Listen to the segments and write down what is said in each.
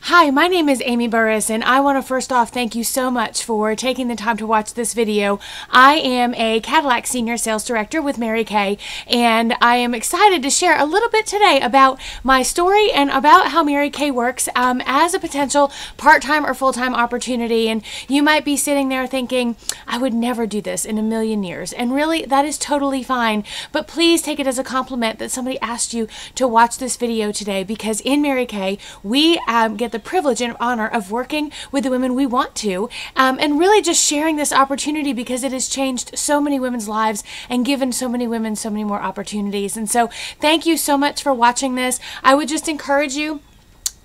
Hi, my name is Amy Burris, and I want to first off thank you so much for taking the time to watch this video. I am a Cadillac Senior Sales Director with Mary Kay, and I am excited to share a little bit today about my story and about how Mary Kay works as a potential part-time or full-time opportunity. And you might be sitting there thinking, I would never do this in a million years. And really, that is totally fine. But please take it as a compliment that somebody asked you to watch this video today, because in Mary Kay, we get the privilege and honor of working with the women we want to, and really just sharing this opportunity because it has changed so many women's lives and given so many women so many more opportunities. And so thank you so much for watching this. I would just encourage you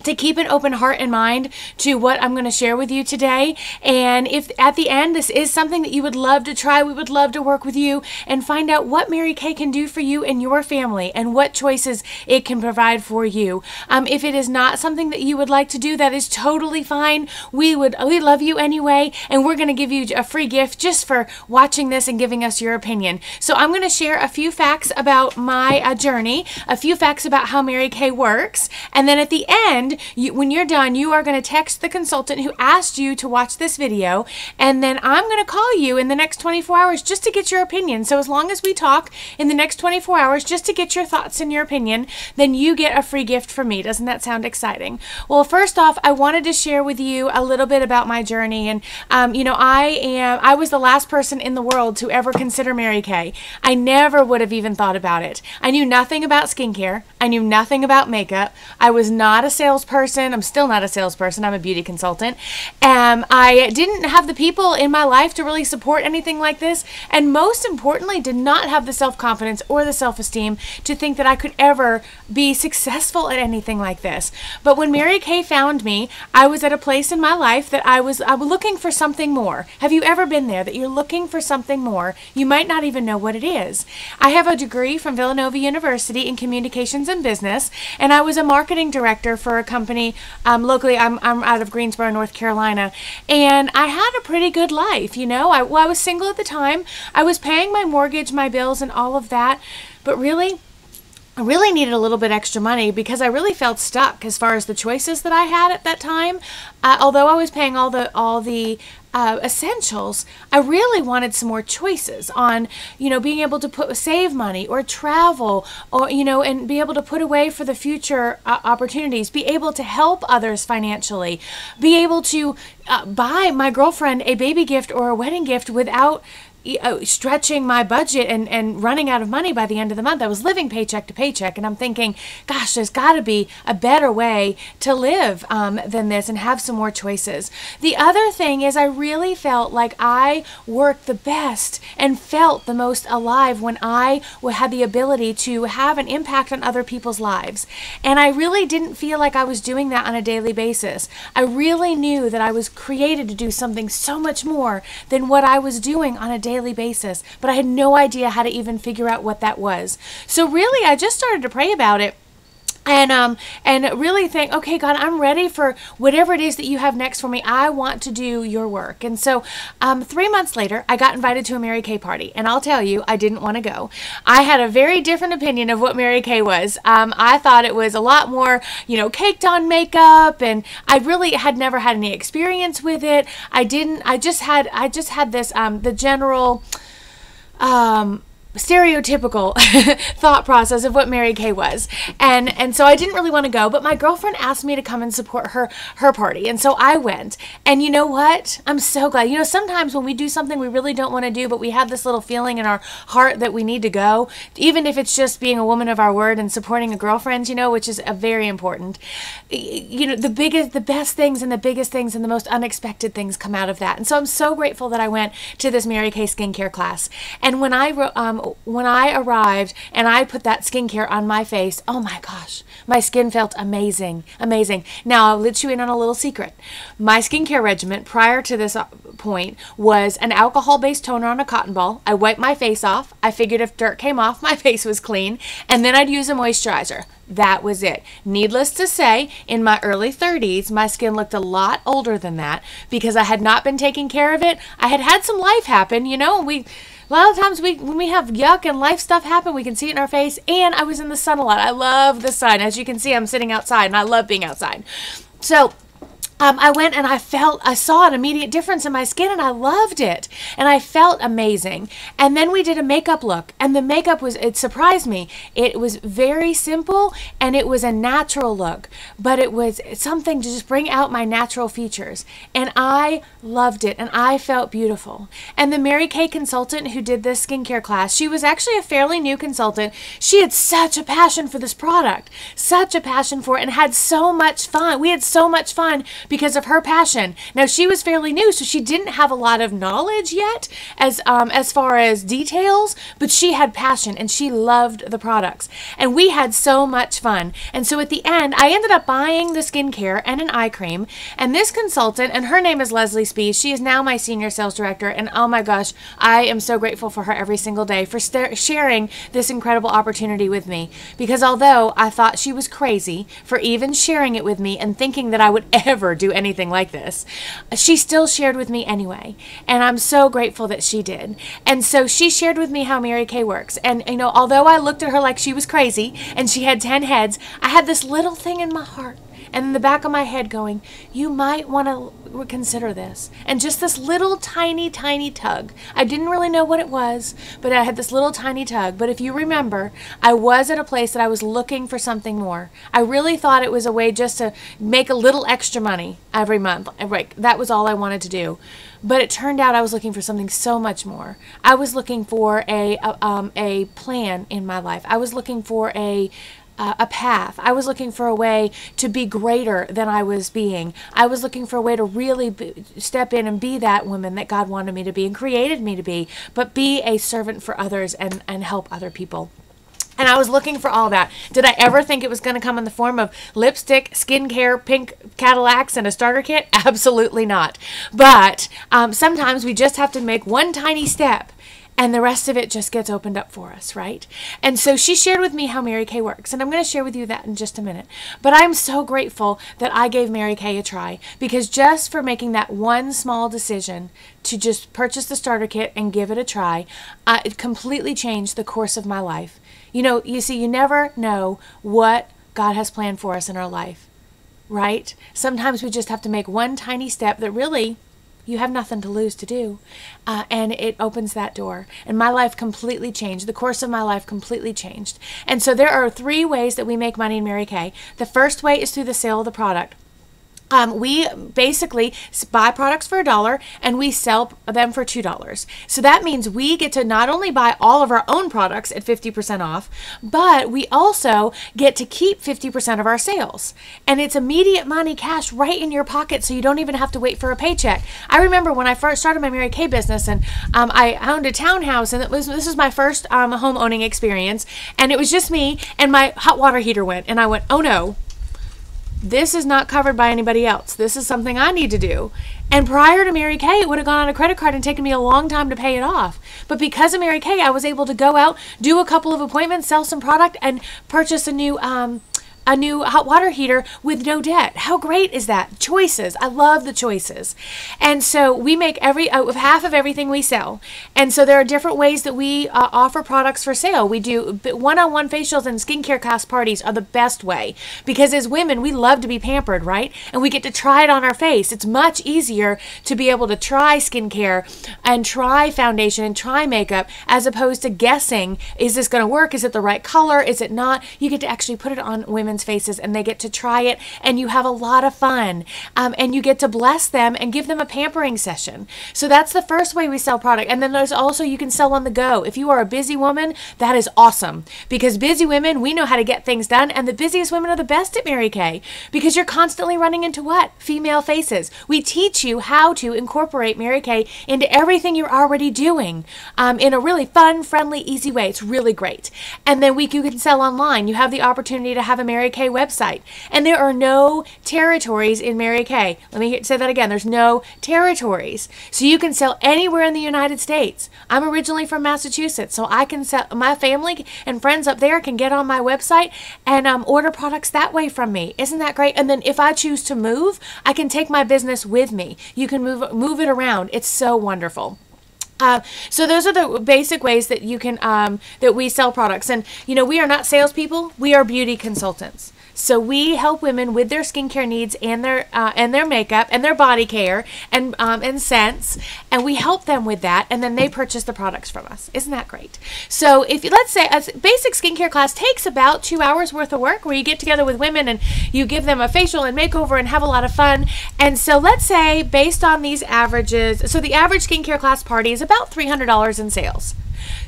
to keep an open heart and mind to what I'm going to share with you today. And if at the end this is something that you would love to try, we would love to work with you and find out what Mary Kay can do for you and your family and what choices it can provide for you. If it is not something that you would like to do, that is totally fine. We love you anyway, and we're going to give you a free gift just for watching this and giving us your opinion. So I'm going to share a few facts about my journey, a few facts about how Mary Kay works, and then at the end, when you're done, you are going to text the consultant who asked you to watch this video, and then I'm going to call you in the next 24 hours just to get your opinion. So as long as we talk in the next 24 hours just to get your thoughts and your opinion, then you get a free gift from me. Doesn't that sound exciting? Well, first off, I wanted to share with you a little bit about my journey. And I was the last person in the world to ever consider Mary Kay. I never would have even thought about it. I knew nothing about skincare. I knew nothing about makeup. I was not a salesperson. I'm still not a salesperson. I'm a beauty consultant. I didn't have the people in my life to really support anything like this, and most importantly, did not have the self-confidence or the self-esteem to think that I could ever be successful at anything like this. But when Mary Kay found me, I was at a place in my life that I was looking for something more. Have you ever been there, that you're looking for something more? You might not even know what it is. I have a degree from Villanova University in communications and business, and I was a marketing director for a company locally. I'm out of Greensboro, North Carolina, and I had a pretty good life. You know, I was single at the time. I was paying my mortgage, my bills, and all of that, but really, I really needed a little bit extra money because I really felt stuck as far as the choices that I had at that time. Although I was paying all the essentials, I really wanted some more choices on, being able to save money or travel, or, and be able to put away for the future opportunities, be able to help others financially, be able to buy my girlfriend a baby gift or a wedding gift without stretching my budget and running out of money by the end of the month. I was living paycheck to paycheck, and I'm thinking, gosh, there's got to be a better way to live than this and have some more choices. The other thing is I really felt like I worked the best and felt the most alive when I had the ability to have an impact on other people's lives. And I really didn't feel like I was doing that on a daily basis. I really knew that I was created to do something so much more than what I was doing on a daily basis, but I had no idea how to even figure out what that was. So really, I just started to pray about it and really think, okay, God, I'm ready for whatever it is that you have next for me. I want to do your work. And so 3 months later, I got invited to a Mary Kay party, and I'll tell you, I didn't want to go. I had a very different opinion of what Mary Kay was. I thought it was a lot more, caked on makeup, and I really had never had any experience with it. I just had this, the general, stereotypical thought process of what Mary Kay was, and so I didn't really want to go, but my girlfriend asked me to come and support her party, and so I went. And you know what, I'm so glad. Sometimes when we do something we really don't want to do, but we have this little feeling in our heart that we need to go, even if it's just being a woman of our word and supporting a girlfriend, which is very important. The best things and the biggest things and the most unexpected things come out of that. And so I'm so grateful that I went to this Mary Kay skincare class. And when I arrived and I put that skincare on my face, oh my gosh, my skin felt amazing, amazing. Now, I'll let you in on a little secret. My skincare regimen prior to this point was an alcohol-based toner on a cotton ball. I wiped my face off. I figured if dirt came off, my face was clean. And then I'd use a moisturizer. That was it. Needless to say, in my early 30s, my skin looked a lot older than that because I had not been taking care of it. I had had some life happen, A lot of times when we have yuck and life stuff happen, we can see it in our face. And I was in the sun a lot. I love the sun. As you can see, I'm sitting outside and I love being outside. So I went and I saw an immediate difference in my skin, and I loved it. And I felt amazing. And then we did a makeup look, and the makeup it surprised me. It was very simple, and it was a natural look, but it was something to just bring out my natural features. And I loved it, and I felt beautiful. And the Mary Kay consultant who did this skincare class, she was actually a fairly new consultant. She had such a passion for this product, such a passion for it, and had so much fun. We had so much fun because of her passion. Now, she was fairly new, so she didn't have a lot of knowledge yet as far as details, but she had passion and she loved the products. And we had so much fun. And so at the end, I ended up buying the skincare and an eye cream. And this consultant, and her name is Leslie Spees, she is now my senior sales director. And oh my gosh, I am so grateful for her every single day for sharing this incredible opportunity with me. Because although I thought she was crazy for even sharing it with me and thinking that I would ever do anything like this, she still shared with me anyway, and I'm so grateful that she did. And so she shared with me how Mary Kay works. And you know, although I looked at her like she was crazy and she had 10 heads, I had this little thing in my heart and in the back of my head going, you might want to consider this. And just this little tiny tug. I didn't really know what it was, but I had this little tiny tug. But if you remember, I was at a place that I was looking for something more. I really thought it was a way just to make a little extra money every month. Right, that was all I wanted to do. But it turned out I was looking for something so much more. I was looking for a plan in my life. I was looking for a path. I was looking for a way to be greater than I was being. I was looking for a way to really step in and be that woman that God wanted me to be and created me to be, but be a servant for others and help other people. And I was looking for all that. Did I ever think it was going to come in the form of lipstick, skincare, pink Cadillacs, and a starter kit? Absolutely not. But sometimes we just have to make one tiny step, and the rest of it just gets opened up for us, right? And so she shared with me how Mary Kay works, and I'm going to share with you that in just a minute. But I'm so grateful that I gave Mary Kay a try, because just for making that one small decision to just purchase the starter kit and give it a try, it completely changed the course of my life. You know, you see, you never know what God has planned for us in our life, right? Sometimes we just have to make one tiny step that really you have nothing to lose to do, and it opens that door. And my life completely changed. The course of my life completely changed. And so there are 3 ways that we make money in Mary Kay. The first way is through the sale of the product. We basically buy products for $1 and we sell them for $2. So that means we get to not only buy all of our own products at 50% off, but we also get to keep 50% of our sales. And it's immediate money, cash right in your pocket, so you don't even have to wait for a paycheck. I remember when I first started my Mary Kay business, and I owned a townhouse, and this was my first home owning experience, and it was just me, and my hot water heater went, and I went, oh no. This is not covered by anybody else. This is something I need to do. And prior to Mary Kay, it would have gone on a credit card and taken me a long time to pay it off. But because of Mary Kay, I was able to go out, do a couple of appointments, sell some product, and purchase a new hot water heater with no debt. How great is that? Choices. I love the choices. And so we make half of everything we sell. And so there are different ways that we offer products for sale. We do one-on-one facials, and skincare class parties are the best way, because as women, we love to be pampered, right? And we get to try it on our face. It's much easier to be able to try skincare and try foundation and try makeup, as opposed to guessing, is this going to work? Is it the right color? Is it not? You get to actually put it on women's faces, and they get to try it, and you have a lot of fun, and you get to bless them and give them a pampering session. So that's the first way we sell product. And then there's also, you can sell on the go. If you are a busy woman, that is awesome, because busy women, we know how to get things done, and the busiest women are the best at Mary Kay, because you're constantly running into what? Female faces. We teach you how to incorporate Mary Kay into everything you're already doing in a really fun, friendly, easy way. It's really great. And then you can sell online. You have the opportunity to have a Mary Kay website, and there are no territories in Mary Kay. Let me say that again. There's no territories, so you can sell anywhere in the United States. I'm originally from Massachusetts, so I can sell. My family and friends up there can get on my website and order products that way from me. Isn't that great? And then if I choose to move, I can take my business with me. You can move it around. It's so wonderful. So those are the basic ways that you can that we sell products. And you know, we are not salespeople. We are beauty consultants. So we help women with their skincare needs and their makeup and their body care and scents, and we help them with that, and then they purchase the products from us. Isn't that great? So if let's say a basic skincare class takes about 2 hours worth of work, where you get together with women and you give them a facial and makeover and have a lot of fun. And so let's say based on these averages, so the average skincare class party is about $300 in sales,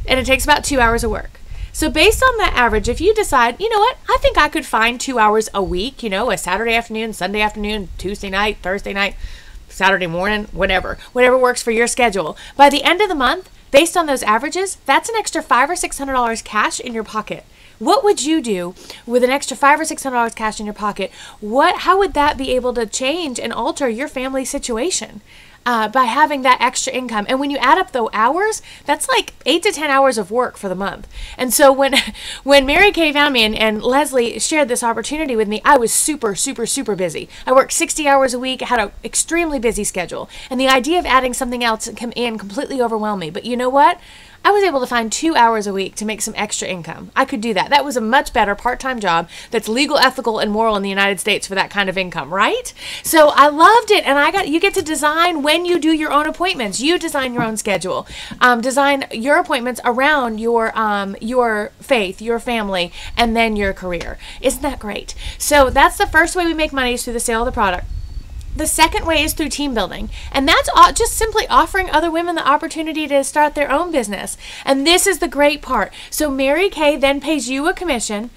and it takes about 2 hours of work. So based on that average, if you decide, you know what, I think I could find 2 hours a week, a Saturday afternoon, Sunday afternoon, Tuesday night, Thursday night, Saturday morning, whatever works for your schedule. By the end of the month, based on those averages, that's an extra $500 or $600 cash in your pocket. What would you do with an extra $500 or $600 cash in your pocket? How would that be able to change and alter your family situation? By having that extra income. And when you add up the hours, that's like 8 to 10 hours of work for the month. And so when Mary Kay found me and Leslie shared this opportunity with me, I was super, super, super busy. I worked 60 hours a week, had an extremely busy schedule. And the idea of adding something else come in completely overwhelmed me. But you know what? I was able to find 2 hours a week to make some extra income. I could do that. That was a much better part-time job that's legal, ethical, and moral in the United States for that kind of income, right? So I loved it, and you get to design when you do your own appointments. You design your own schedule. Design your appointments around your faith, your family, and then your career. Isn't that great? So that's the first way we make money, is through the sale of the product. The second way is through team building, and that's just simply offering other women the opportunity to start their own business. And this is the great part. So Mary Kay then pays you a commission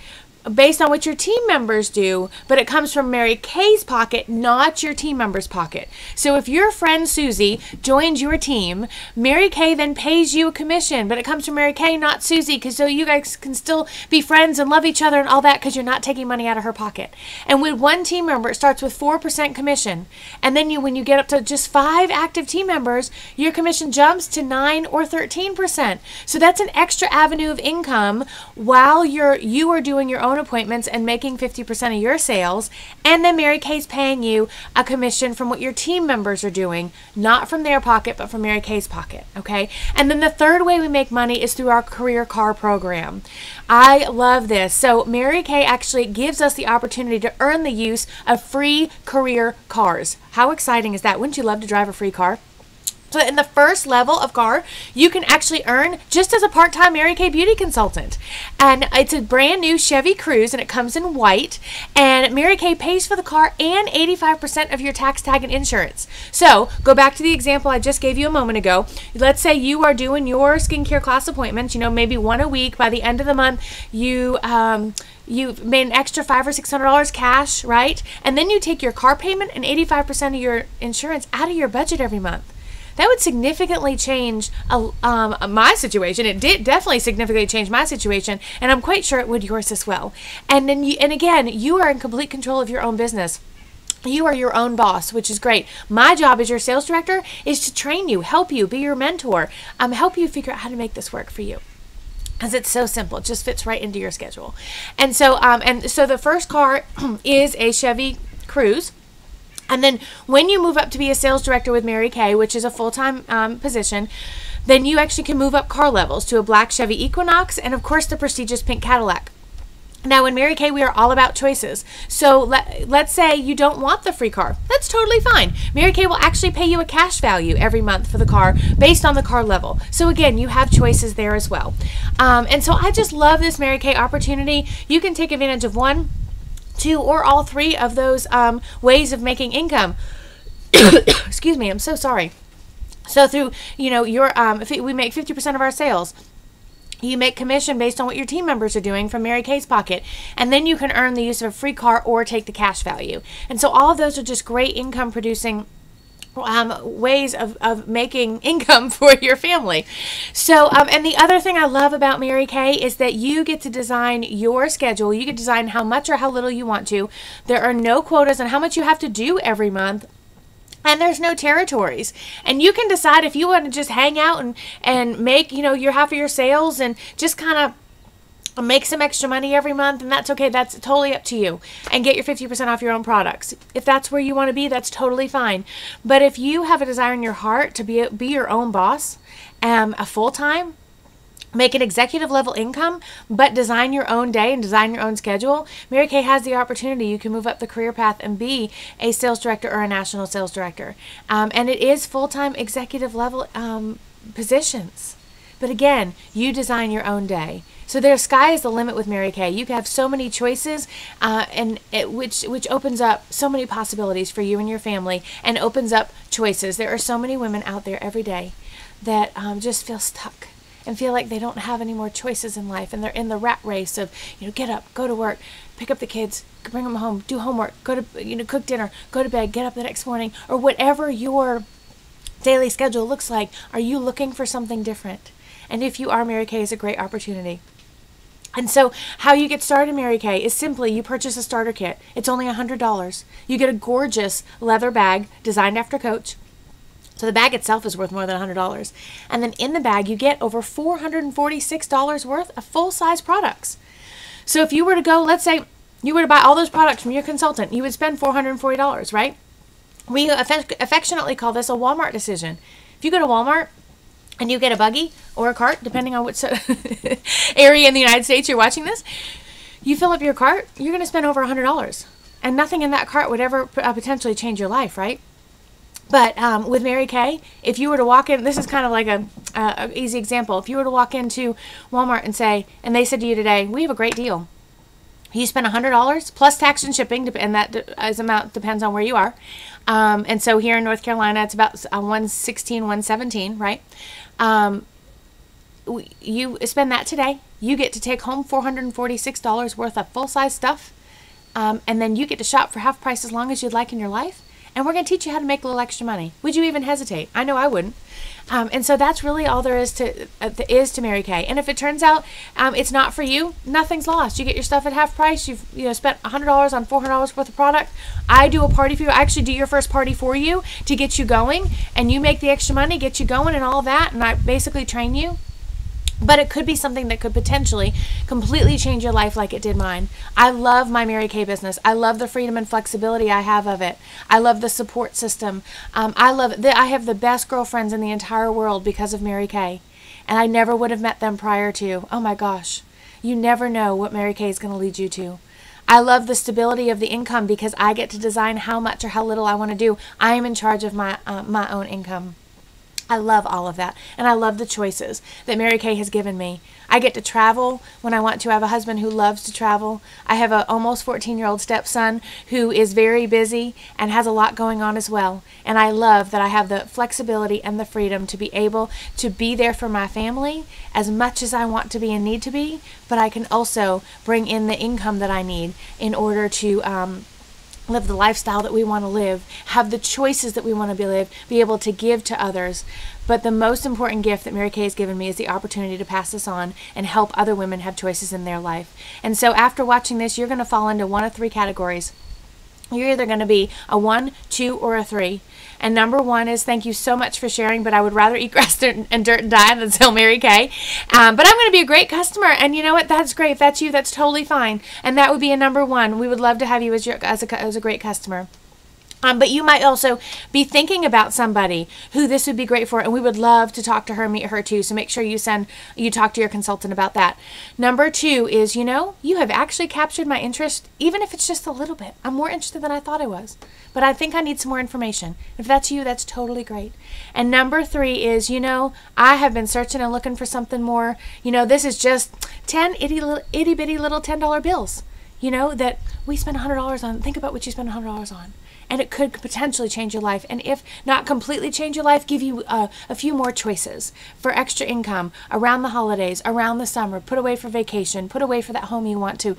based on what your team members do, but it comes from Mary Kay's pocket, not your team member's pocket. So if your friend Susie joins your team, Mary Kay then pays you a commission, but it comes from Mary Kay, not Susie, because so you guys can still be friends and love each other and all that, because you're not taking money out of her pocket. And with one team member, it starts with 4% commission, and then when you get up to just 5 active team members, your commission jumps to 9 or 13%. So that's an extra avenue of income while you are doing your own appointments and making 50% of your sales, and then Mary Kay's paying you a commission from what your team members are doing, not from their pocket, but from Mary Kay's pocket, okay? And then the third way we make money is through our career car program. I love this. So Mary Kay actually gives us the opportunity to earn the use of free career cars. How exciting is that? Wouldn't you love to drive a free car? So in the first level of car, you can actually earn just as a part-time Mary Kay beauty consultant. And it's a brand new Chevy Cruze, and it comes in white. And Mary Kay pays for the car and 85% of your tax tag and insurance. So go back to the example I just gave you a moment ago. Let's say you are doing your skincare class appointments, maybe one a week. By the end of the month, you've made an extra $500 or $600 cash, right? And then you take your car payment and 85% of your insurance out of your budget every month. That would significantly change my situation. It did definitely significantly change my situation, and I'm quite sure it would yours as well. And then, again, you are in complete control of your own business. You are your own boss, which is great. My job as your sales director is to train you, help you, be your mentor, help you figure out how to make this work for you. Because it's so simple. It just fits right into your schedule. And so the first car is a Chevy Cruze. And then when you move up to be a sales director with Mary Kay, which is a full-time position, then you actually can move up car levels to a black Chevy Equinox and, of course, the prestigious pink Cadillac. Now, in Mary Kay, we are all about choices. So let's say you don't want the free car. That's totally fine. Mary Kay will actually pay you a cash value every month for the car based on the car level. So again, you have choices there as well. And so I just love this Mary Kay opportunity. You can take advantage of 1, 2, or all 3 of those ways of making income. Excuse me, I'm so sorry. So through, if we make 50% of our sales, you make commission based on what your team members are doing from Mary Kay's pocket, and then you can earn the use of a free car or take the cash value. And so all of those are just great income producing ways of making income for your family. So, and the other thing I love about Mary Kay is that you get to design your schedule. You can design how much or how little you want to. There are no quotas on how much you have to do every month. And there's no territories. And you can decide if you want to just hang out and make, your half of your sales and just kind of make some extra money every month, and that's okay. That's totally up to you. And get your 50% off your own products. If that's where you want to be, that's totally fine. But if you have a desire in your heart to be your own boss, a full-time, make an executive level income, but design your own day and design your own schedule, Mary Kay has the opportunity. You can move up the career path and be a sales director or a national sales director. And it is full-time executive level positions. But again, you design your own day. So their sky is the limit with Mary Kay. You have so many choices, which opens up so many possibilities for you and your family, and opens up choices. There are so many women out there every day that just feel stuck and feel like they don't have any more choices in life, and they're in the rat race of, get up, go to work, pick up the kids, bring them home, do homework, go to, cook dinner, go to bed, get up the next morning, or whatever your daily schedule looks like. Are you looking for something different? And if you are, Mary Kay is a great opportunity. And so how you get started in Mary Kay is simply you purchase a starter kit. It's only $100. You get a gorgeous leather bag designed after Coach. So the bag itself is worth more than $100. And then in the bag, you get over $446 worth of full-size products. So if you were to go, let's say you were to buy all those products from your consultant, you would spend $440, right? We affectionately call this a Walmart decision. If you go to Walmart and you get a buggy or a cart, depending on which area in the United States you're watching this, you fill up your cart, you're going to spend over $100. And nothing in that cart would ever potentially change your life, right? But with Mary Kay, if you were to walk in, this is kind of like a easy example. If you were to walk into Walmart and they said to you today, we have a great deal. You spend $100 plus tax and shipping, and that amount depends on where you are. And so here in North Carolina, it's about $116, $117, right? You spend that today. You get to take home $446 worth of full-size stuff, and then you get to shop for half price as long as you'd like in your life. And we're going to teach you how to make a little extra money. Would you even hesitate? I know I wouldn't. And so that's really all there is to Mary Kay. And if it turns out it's not for you, nothing's lost. You get your stuff at half price. You've spent $100 on $400 worth of product. I do a party for you. I actually do your first party for you to get you going. And you make the extra money, get you going and all that. And I basically train you. But it could be something that could potentially completely change your life like it did mine. I love my Mary Kay business. I love the freedom and flexibility I have of it. I love the support system. I have the best girlfriends in the entire world because of Mary Kay. And I never would have met them prior to. Oh my gosh. You never know what Mary Kay is going to lead you to. I love the stability of the income because I get to design how much or how little I want to do. I am in charge of my own income. I love all of that, and I love the choices that Mary Kay has given me. I get to travel when I want to. I have a husband who loves to travel. I have an almost 14-year-old stepson who is very busy and has a lot going on as well, and I love that I have the flexibility and the freedom to be able to be there for my family as much as I want to be and need to be, but I can also bring in the income that I need in order to live the lifestyle that we want to live, have the choices that we want to be able to give to others. But the most important gift that Mary Kay has given me is the opportunity to pass this on and help other women have choices in their life. And so after watching this, you're going to fall into one of three categories. You're either going to be a 1, 2, or a 3. And number 1 is thank you so much for sharing, but I would rather eat grass and dirt and die than sell Mary Kay. But I'm going to be a great customer, and you know what? That's great. If that's you, that's totally fine. And that would be a number 1. We would love to have you as a great customer. But you might also be thinking about somebody who this would be great for, and we would love to talk to her, meet her too. So make sure you talk to your consultant about that. Number 2 is, you have actually captured my interest, even if it's just a little bit. I'm more interested than I thought I was, but I think I need some more information. If that's you, that's totally great. And number 3 is, I have been searching and looking for something more. This is just 10 itty bitty little $10 bills, that we spend $100 on. Think about what you spend $100 on. And it could potentially change your life. And if not completely change your life, give you a few more choices for extra income around the holidays, around the summer. Put away for vacation. Put away for that home you want to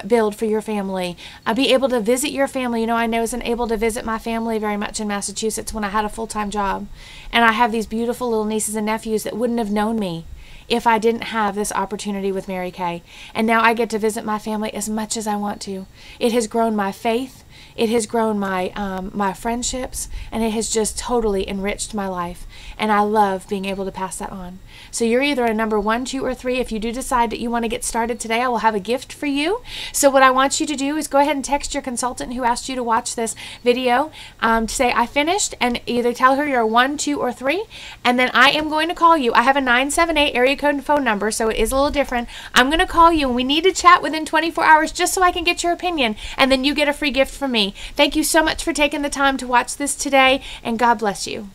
build for your family. Be able to visit your family. I wasn't able to visit my family very much in Massachusetts when I had a full-time job. And I have these beautiful little nieces and nephews that wouldn't have known me if I didn't have this opportunity with Mary Kay. And now I get to visit my family as much as I want to. It has grown my faith. It has grown my friendships, and it has just totally enriched my life. and I love being able to pass that on. So you're either a number 1, 2, or 3. If you do decide that you want to get started today, I will have a gift for you. So what I want you to do is go ahead and text your consultant who asked you to watch this video to say, I finished, and either tell her you're a 1, 2, or 3, and then I am going to call you. I have a 978 area code and phone number, so it is a little different. I'm going to call you, and we need to chat within 24 hours just so I can get your opinion, and then you get a free gift from me. Thank you so much for taking the time to watch this today, and God bless you.